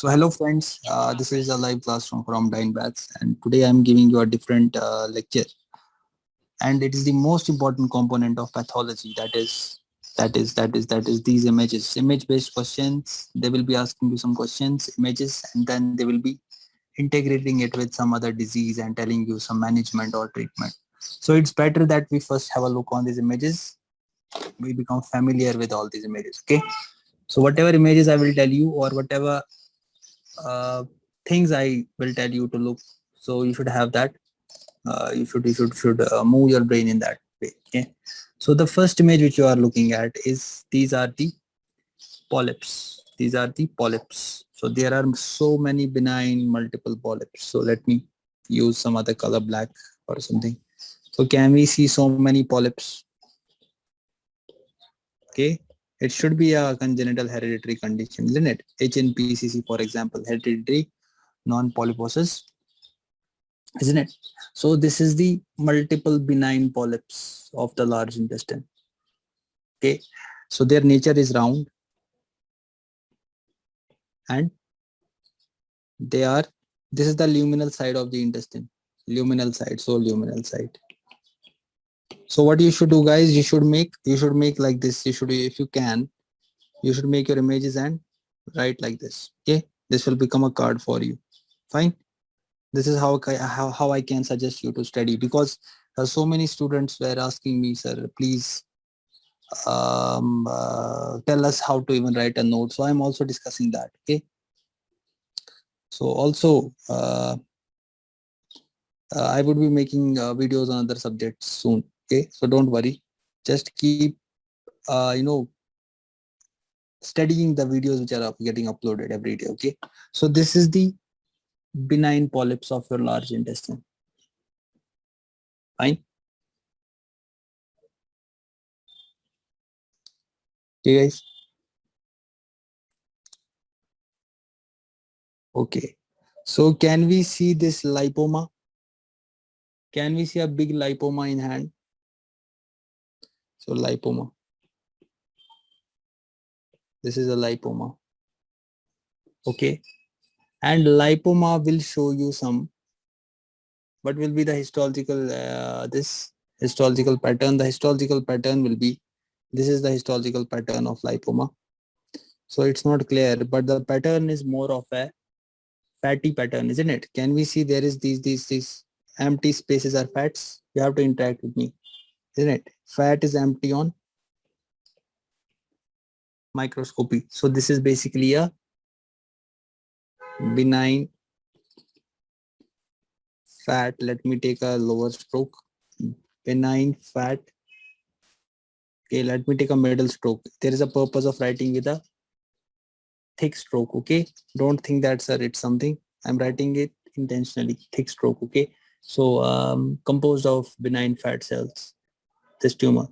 So hello friends, this is a live classroom from Dine Baths, and today I'm giving you a different lecture, and it is the most important component of pathology. That is these images, image-based questions. They will be asking you some questions, images, and then they will be integrating it with some other disease and telling you some management or treatment. So it's better that we first have a look on these images. We become familiar with all these images. Okay. So whatever images I will tell you, or whatever uh, things I will tell you to look. So you should have that. You should move your brain in that way. Okay. So the first image which you are looking at is these are the polyps. These are the polyps. So there are so many benign multiple polyps. So let me use some other color, black or something. So can we see so many polyps? Okay. It should be a congenital hereditary condition, isn't it? HNPCC, for example, hereditary non-polyposis, isn't it? So this is the multiple benign polyps of the large intestine. Okay, so their nature is round, and they are, this is the luminal side of the intestine, luminal side, so luminal side. So what you should do, guys, you should make like this. You should, if you can, you should make your images and write like this. Okay, this will become a card for you. Fine. This is how I can suggest you to study, because so many students were asking me, sir, please tell us how to even write a note. So I'm also discussing that. Okay. So also I would be making videos on other subjects soon. Okay. So don't worry. Just keep studying the videos which are getting uploaded every day. Okay. So this is the benign polyps of your large intestine. Fine. Okay, guys. Okay. So can we see this lipoma? Can we see a big lipoma in hand? So lipoma. This is a lipoma. Okay. And lipoma will show you some, what will be the histological, this histological pattern. The histological pattern will be, this is the histological pattern of lipoma. So it's not clear, but the pattern is more of a fatty pattern, isn't it? Can we see there is these empty spaces are fats? You have to interact with me, isn't it? Fat is empty on microscopy. So this is basically a benign fat. Let me take a lower stroke. Benign fat. Okay, let me take a middle stroke. There is a purpose of writing with a thick stroke. Okay, don't think that, sir, it's something. I'm writing it intentionally. Thick stroke. Okay, so composed of benign fat cells, this tumor.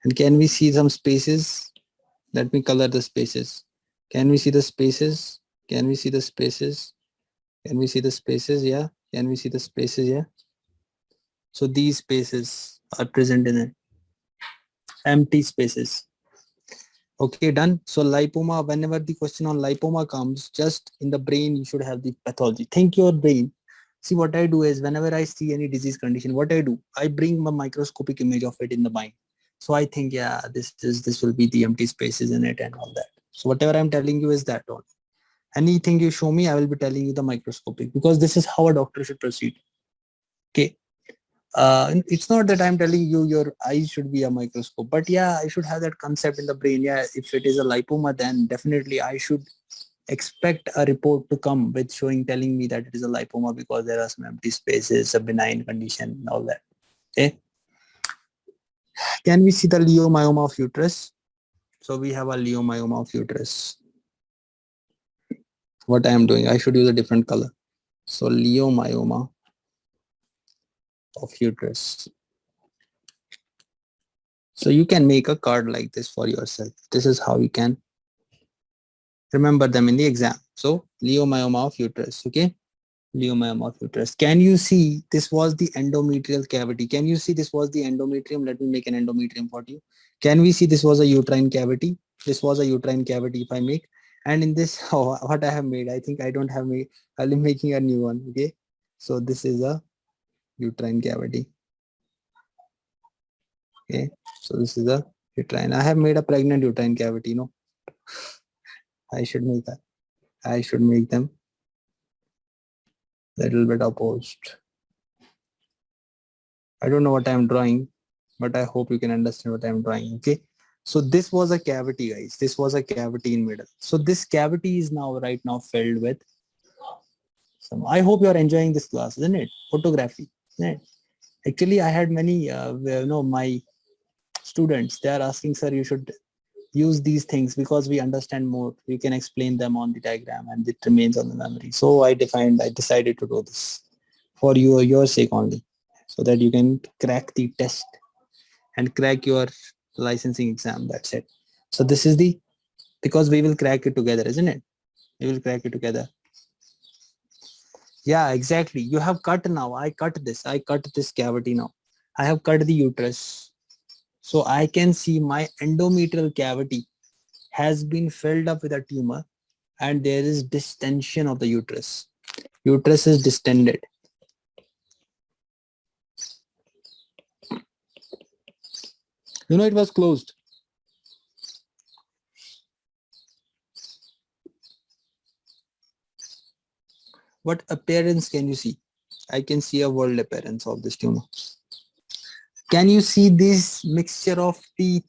And can we see some spaces? Let me color the spaces. Can we see the spaces? Can we see the spaces? Can we see the spaces? Yeah. Can we see the spaces? Yeah. So these spaces are present in it. Empty spaces. Okay, done. So lipoma, whenever the question on lipoma comes, just in the brain, you should have the pathology. Think your brain. See, what I do is, whenever I see any disease condition, what I do, I bring a microscopic image of it in the mind. So I think, yeah, this will be the empty spaces in it and all that. So whatever I'm telling you is that all. Anything you show me, I will be telling you the microscopic, because this is how a doctor should proceed. Okay. It's not that I'm telling you your eyes should be a microscope, but yeah, I should have that concept in the brain. Yeah, if it is a lipoma, then definitely I should expect a report to come with showing, telling me that it is a lipoma, because there are some empty spaces, a benign condition, and all that. Okay. Can we see the leiomyoma of uterus? So we have a leiomyoma of uterus. What I am doing, I should use a different color. So leiomyoma of uterus. So you can make a card like this for yourself. This is how you can remember them in the exam. So leiomyoma of uterus. Okay. Leiomyoma of uterus. Can you see this was the endometrial cavity? Can you see this was the endometrium? Let me make an endometrium for you. Can we see this was a uterine cavity? This was a uterine cavity if I make. And in this, what I have made, I think I don't have made, I'll be making a new one. Okay. So this is a uterine cavity. Okay. So this is a uterine. I have made a pregnant uterine cavity. No, I should make that. I should make them a little bit opposed. I don't know what I'm drawing, but I hope you can understand what I'm drawing. Okay. So this was a cavity, guys. This was a cavity in middle. So this cavity is now right now filled with some. I hope you are enjoying this class, isn't it? Photography. Isn't it? Actually, I had many, my students. They are asking, sir, you should use these things because we understand more. We can explain them on the diagram, and it remains on the memory. So I decided to do this for your sake only, so that you can crack the test and crack your licensing exam. That's it. So this is the, because we will crack it together, isn't it? We will crack it together. Yeah, exactly. You have cut now. I cut this cavity now. I have cut the uterus. So I can see my endometrial cavity has been filled up with a tumor, and there is distension of the uterus. Uterus is distended. You know, it was closed. What appearance can you see? I can see a world appearance of this tumor. Can you see this mixture of teeth?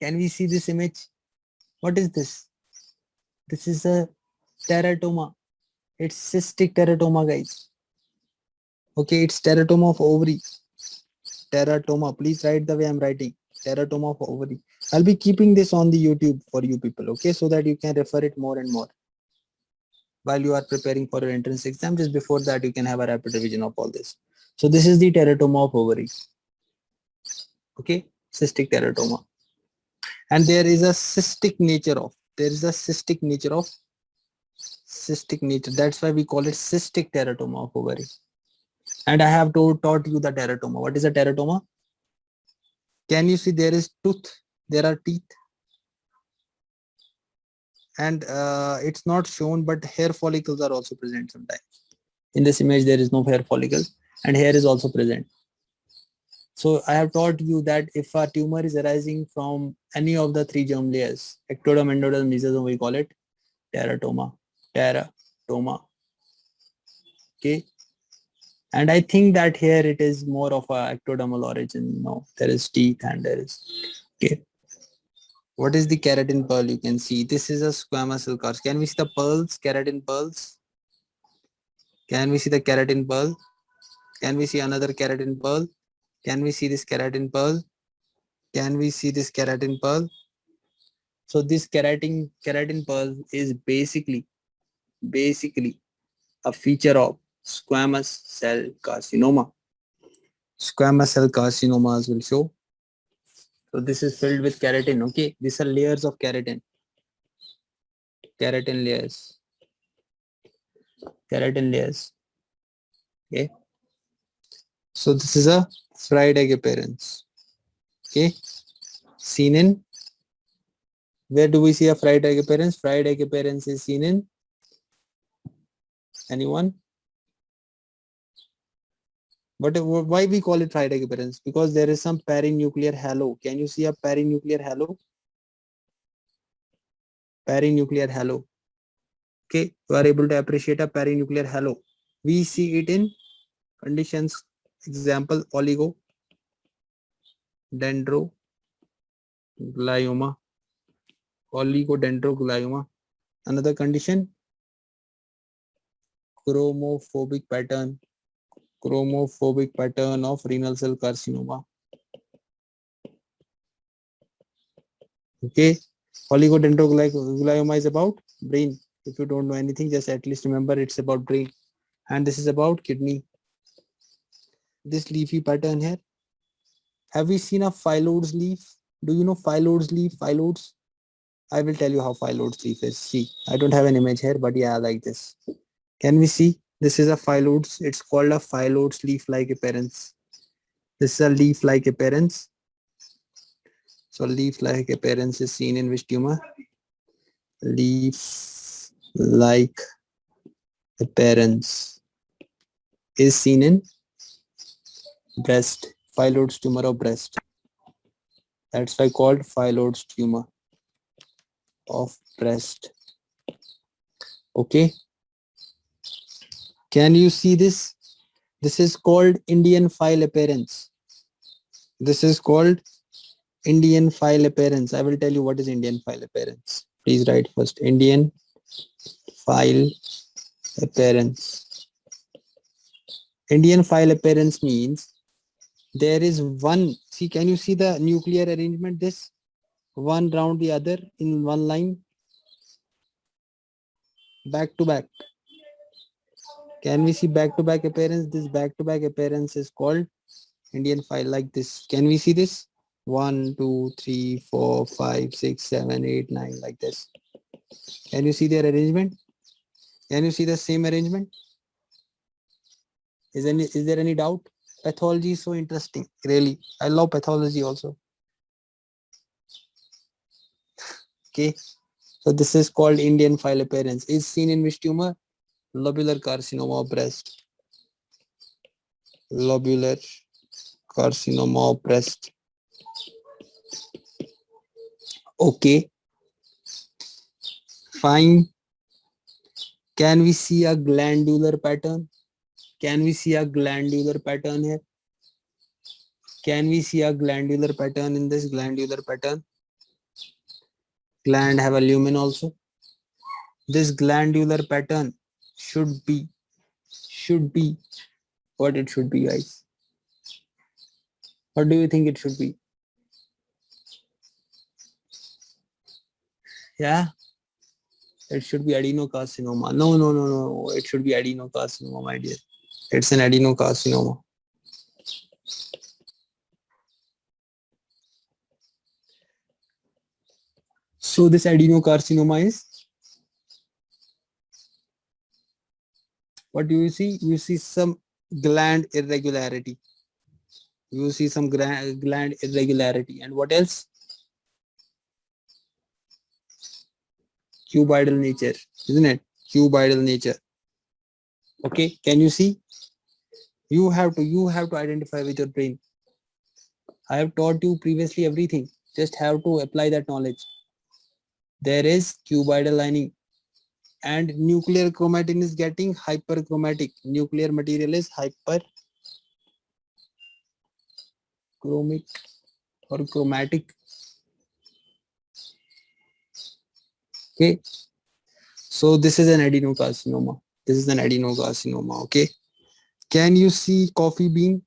Can we see this image? What is this? This is a teratoma. It's cystic teratoma, guys. Okay, it's teratoma of ovary. Teratoma. Please write the way I'm writing. Teratoma of ovary. I'll be keeping this on the YouTube for you people, okay, so that you can refer it more and more while you are preparing for your entrance exam. Just before that, you can have a rapid revision of all this. So this is the teratoma of ovary. Okay, cystic teratoma. And there is a cystic nature of, cystic nature. That's why we call it cystic teratoma of ovary. And I have taught you the teratoma. What is a teratoma? Can you see there is tooth? There are teeth. And it's not shown, but hair follicles are also present sometimes. In this image, there is no hair follicle, and hair is also present. So I have taught you that if a tumor is arising from any of the three germ layers, ectoderm, endoderm, mesosome, we call it teratoma. Teratoma. Okay. And I think that here it is more of a ectodermal origin. No, there is teeth and there is. Okay. What is the keratin pearl? You can see this is a squamous cell carcinoma. Can we see the pearls, keratin pearls? Can we see the keratin pearl? Can we see another keratin pearl? Can we see this keratin pearl? Can we see this keratin pearl? So this keratin pearl is basically a feature of squamous cell carcinoma. Squamous cell carcinomas will show. So this is filled with keratin. Okay, these are layers of keratin. Keratin layers. Keratin layers. Okay. So this is a fried egg appearance. Okay. Seen in, where do we see a fried egg appearance? Fried egg appearance is seen in, anyone? But why we call it fried egg appearance? Because there is some perinuclear halo. Can you see a perinuclear halo? Perinuclear halo. Okay, you are able to appreciate a perinuclear halo. We see it in conditions. Example, oligodendroglioma. Oligodendroglioma. Another condition, chromophobic pattern of renal cell carcinoma. Okay, oligodendroglioma is about brain. If you don't know anything, just at least remember it's about brain. And this is about kidney. This leafy pattern here. Have we seen a phyllodes leaf? Do you know phyllodes leaf? Phyllodes? I will tell you how phyllodes leaf is. See, I don't have an image here, but yeah, like this. Can we see? This is a phyllodes. It's called a phyllodes leaf-like appearance. This is a leaf-like appearance. So leaf-like appearance is seen in which tumor? leaf-like appearance is seen in breast, phyllodes tumor of breast. That's why called phyllodes tumor of breast. Okay. Can you see this? This is called Indian file appearance. This is called Indian file appearance. I will tell you what is Indian file appearance. Please write first. Indian file appearance. Indian file appearance means there is one. See, can you see the nuclear arrangement? This one round the other in one line, back to back. Can we see back to back appearance? This back to back appearance is called Indian file, like this. Can we see this? 1, 2, 3, 4, 5, 6, 7, 8, 9, like this. Can you see their arrangement? Can you see the same arrangement? Is there any doubt? Pathology is so interesting, really. I love pathology also. Okay, so this is called Indian file appearance. Is seen in which tumor? Lobular carcinoma of breast. Lobular carcinoma of breast. Okay, fine. Can we see a glandular pattern? Can we see a glandular pattern here? Can we see a glandular pattern in this glandular pattern? Gland have a lumen also. This glandular pattern should be what it should be, guys. What do you think it should be? Yeah, it should be adenocarcinoma. No. It should be adenocarcinoma, my dear. It's an adenocarcinoma. So this adenocarcinoma is, what do you see? You see some gland irregularity. You see some gland irregularity. And what else? Cuboidal nature, isn't it? Cuboidal nature. Okay, can you see? You have to identify with your brain. I have taught you previously everything. Just have to apply that knowledge. There is cuboidal lining and nuclear chromatin is getting hyperchromatic. Nuclear material is hyperchromic or chromatic. Okay. So this is an adenocarcinoma. This is an adenocarcinoma. Okay. Can you see coffee bean?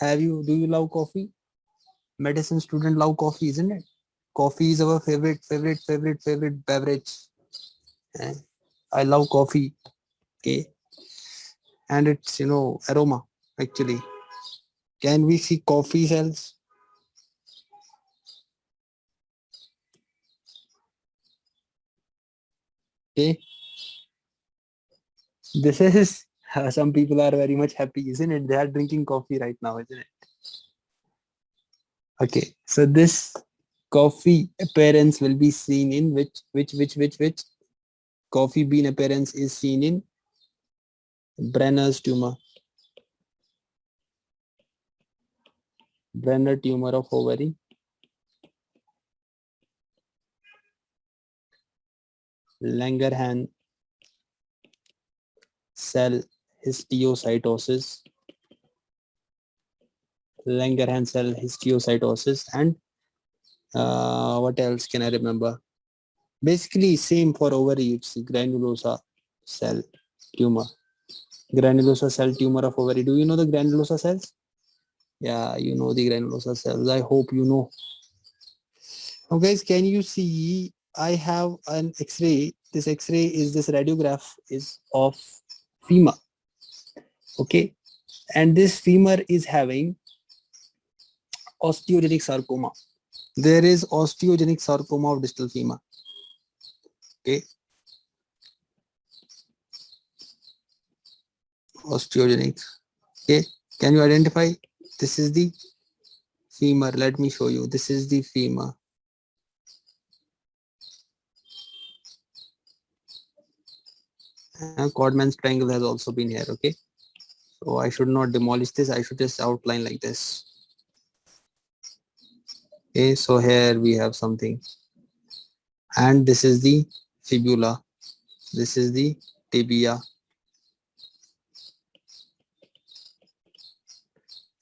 Do you love coffee? Medicine student love coffee, isn't it? Coffee is our favorite beverage. I love coffee. Okay. And it's, aroma actually. Can we see coffee cells? Okay. This is, some people are very much happy, isn't it? They are drinking coffee right now, isn't it? Okay. So this coffee appearance will be seen in which coffee bean appearance is seen in Brenner's tumor. Brenner tumor of ovary. Langerhans cell histiocytosis. Langerhans cell histiocytosis. And what else can I remember? Basically same for ovary. It's granulosa cell tumor. Granulosa cell tumor of ovary. Do you know the granulosa cells? Yeah, you know the granulosa cells. I hope you know. Now guys, can you see I have an X-ray. This X-ray is, this radiograph is of femur. Okay. And this femur is having osteogenic sarcoma. There is osteogenic sarcoma of distal femur. Okay. Osteogenic. Okay. Can you identify? This is the femur. Let me show you. This is the femur. Codman's triangle has also been here. Okay, so I should not demolish this. I should just outline like this. Okay, so here we have something, and this is the fibula. This is the tibia,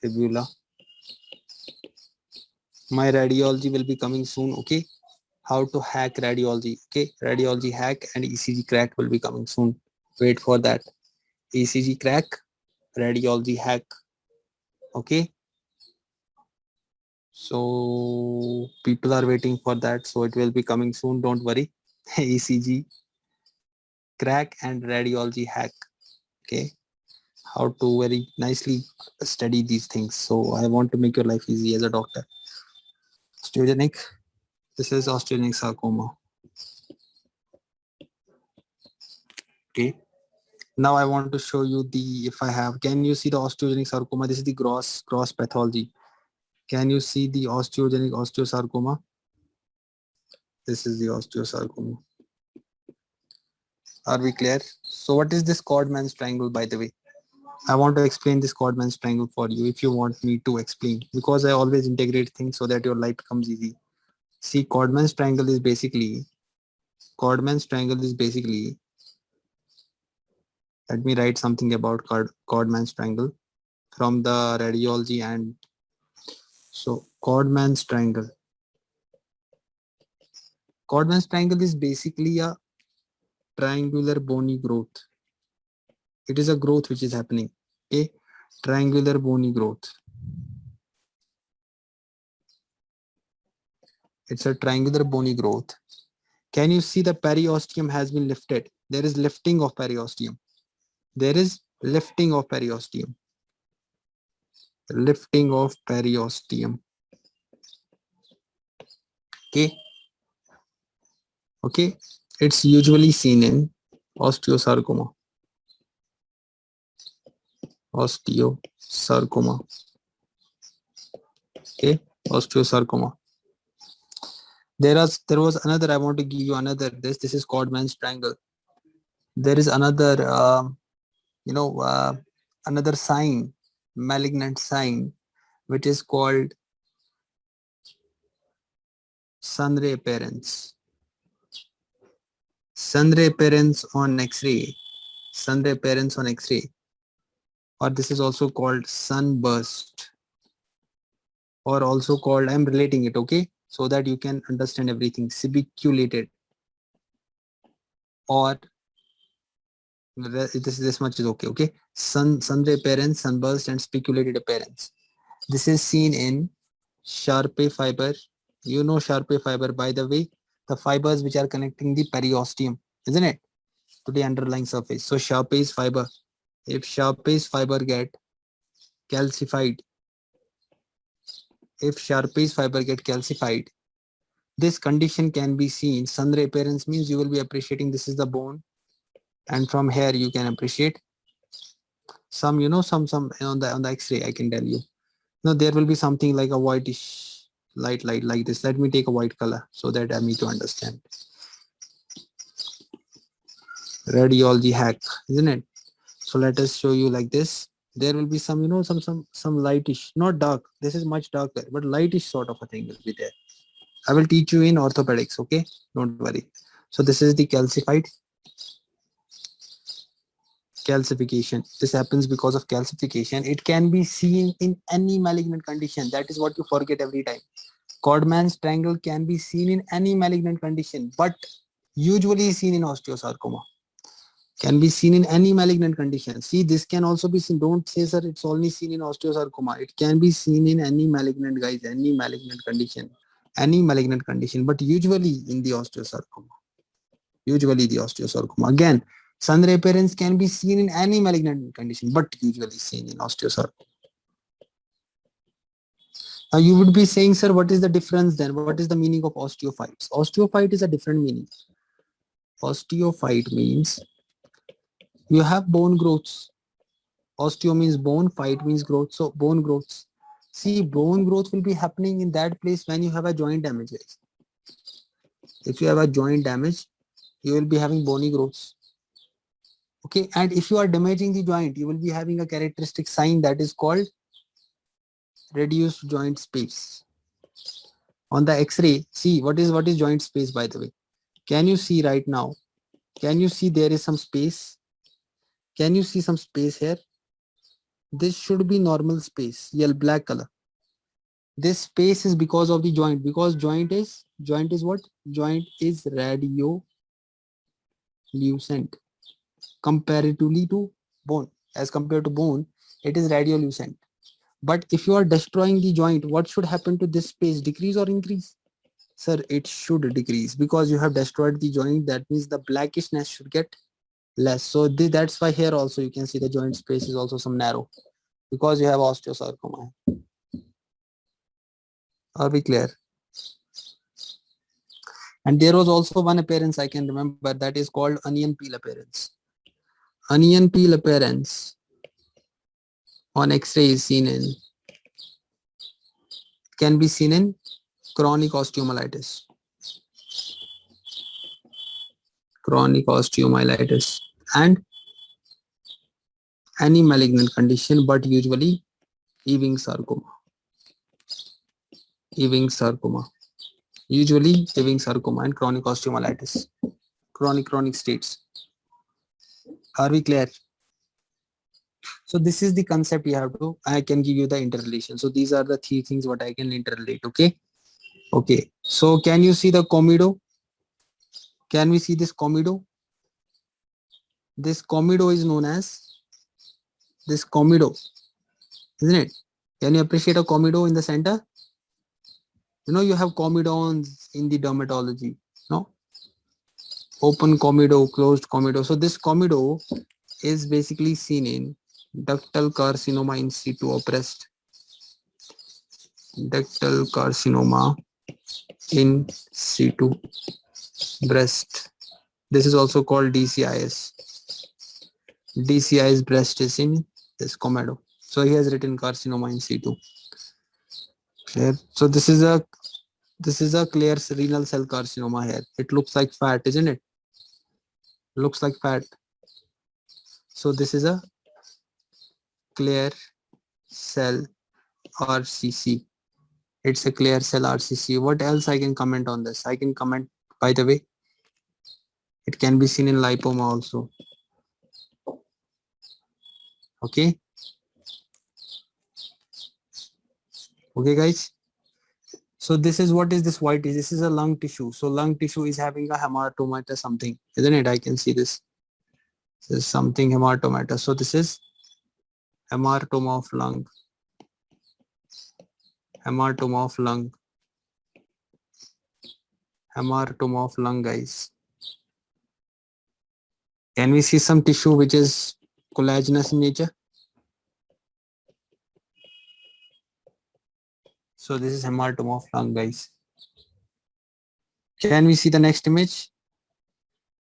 fibula. My radiology will be coming soon. Okay, how to hack radiology. Okay, radiology hack and ECG crack will be coming soon. Wait for that. ECG crack, radiology hack. Okay, so people are waiting for that, so it will be coming soon, don't worry. ECG crack and radiology hack. Okay, how to very nicely study these things. So I want to make your life easy as a doctor. Osteogenic, this is osteogenic sarcoma. Okay, now I want to show you the, if I have, can you see the osteogenic sarcoma? This is the gross pathology. Can you see the osteogenic osteosarcoma? This is the osteosarcoma. Are we clear? So what is this Codman's triangle, by the way? I want to explain this Codman's triangle for you if you want me to explain, because I always integrate things so that your life becomes easy. See, Codman's triangle is basically, let me write something about Codman's triangle from the radiology. And so Codman's triangle is basically a triangular bony growth. It is a growth which is happening, a triangular bony growth. It's a triangular bony growth. Can you see the periosteum has been lifted? There is lifting of periosteum. There is lifting of periosteum. Lifting of periosteum. Okay. Okay. It's usually seen in osteosarcoma. Osteosarcoma. Okay. Osteosarcoma. There was another, I want to give you another, this is Codman's triangle. There is another, another sign, malignant sign, which is called sun ray appearance. Sun ray appearance on X-ray. Sun ray appearance on X-ray. Or this is also called sunburst. Or also called, I'm relating it, okay? So that you can understand everything. Spiculated. Or this much is okay? Sun ray appearance, sunburst, and spiculated appearance. This is seen in Sharpe fiber. You know Sharpe fiber, by the way, the fibers which are connecting the periosteum, isn't it, to the underlying surface. So Sharpe's fiber, if Sharpe's fiber get calcified, this condition can be seen. Sun ray appearance means you will be appreciating this is the bone, and from here you can appreciate some, some on the X-ray. I can tell you. Now there will be something like a whitish light like this. Let me take a white color so that I need to understand. Radiology hack, isn't it? So let us show you like this. There will be some, some lightish, not dark. This is much darker, but lightish sort of a thing will be there. I will teach you in orthopedics, okay? Don't worry. So this is the calcification. This happens because of calcification. It can be seen in any malignant condition. That is what you forget every time. Codman's triangle can be seen in any malignant condition, but usually seen in osteosarcoma. Can be seen in any malignant condition. See, this can also be seen. Don't say, sir, it's only seen in osteosarcoma. It can be seen in any malignant, guys, any malignant condition, but usually in the osteosarcoma. Again, sun ray appearance can be seen in any malignant condition, but usually seen in osteosarcoma. Now you would be saying, sir, what is the difference then? What is the meaning of osteophytes? Osteophyte is a different meaning. Osteophyte means you have bone growths. Osteo means bone, phyte means growth. So bone growths. See, bone growth will be happening in that place when you have a joint damage. If you have a joint damage, you will be having bony growths. Okay, and if you are damaging the joint, you will be having a characteristic sign that is called reduced joint space. On the X-ray, see what is joint space, by the way. Can you see right now? Can you see there is some space? Can you see some space here? This should be normal space, yellow black color. This space is because of the joint, because joint is what? Joint is radiolucent comparatively to bone. As compared to bone, it is radiolucent. But if you are destroying the joint, what should happen to this space? Decrease or increase? Sir, it should decrease because you have destroyed the joint. That means the blackishness should get less. So that's why here also you can see the joint space is also some narrow because you have osteosarcoma. Are we clear? And there was also one appearance I can remember that is called onion peel appearance. Onion peel appearance on X-ray is seen in, can be seen in chronic osteomyelitis. Chronic osteomyelitis and any malignant condition, but usually Ewing sarcoma. Ewing sarcoma. Usually Ewing sarcoma and chronic osteomyelitis. Chronic states. Are we clear? So this is the concept you have to, I can give you the interrelation. So these are the three things what I can interrelate. Okay. Okay. So can you see the comedo? Can we see this comedo? This comedo is known as this comedo, isn't it? Can you appreciate a comedo in the center? You know, you have comedons in the dermatology, no? Open comedo, closed comedo. So this comedo is basically seen in ductal carcinoma in situ of breast. Ductal carcinoma in situ breast. This is also called DCIS. DCIS breast is in this comedo. So he has written carcinoma in situ. Clear? So this is a clear renal cell carcinoma here. It looks like fat, isn't it? Looks like fat. So this is a clear cell RCC. It's a clear cell RCC. What else I can comment on this? I can comment, by the way, it can be seen in lipoma also. Okay. Okay, guys. So this is what is this white is. This is a lung tissue. So lung tissue is having a hematoma something, isn't it? I can see this. This is something hematoma. So this is hematoma of lung. Hematoma of lung. Hematoma of lung, guys. Can we see some tissue which is collagenous in nature? So this is hematoma of lung, guys. Can we see the next image?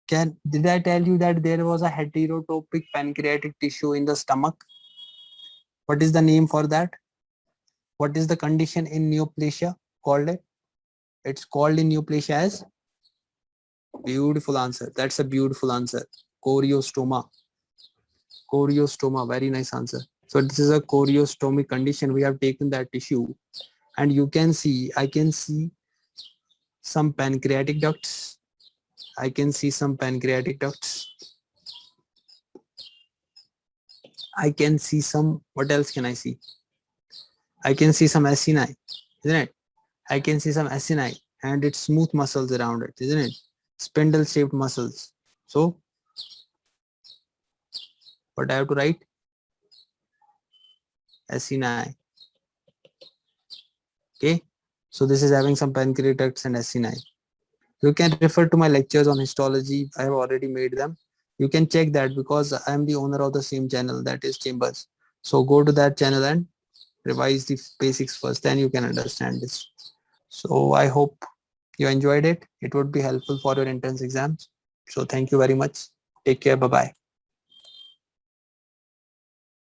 Did I tell you that there was a heterotopic pancreatic tissue in the stomach? What is the name for that? What is the condition in neoplasia called it? It's called in neoplasia as, beautiful answer. That's a beautiful answer. Choriostoma. Choriostoma, very nice answer. So this is a choriostomic condition. We have taken that tissue and you can see, I can see some pancreatic ducts. I can see some pancreatic ducts. I can see some, what else can I see? I can see some acini, isn't it? I can see some acini and it's smooth muscles around it, isn't it? Spindle shaped muscles. So what I have to write? Acini. Okay. So this is having some pancreatic ducts and acini. You can refer to my lectures on histology. I have already made them. You can check that because I am the owner of the same channel, that is Chambers. So go to that channel and revise the basics first, then you can understand this. So I hope you enjoyed it. It would be helpful for your entrance exams. So thank you very much. Take care. Bye-bye.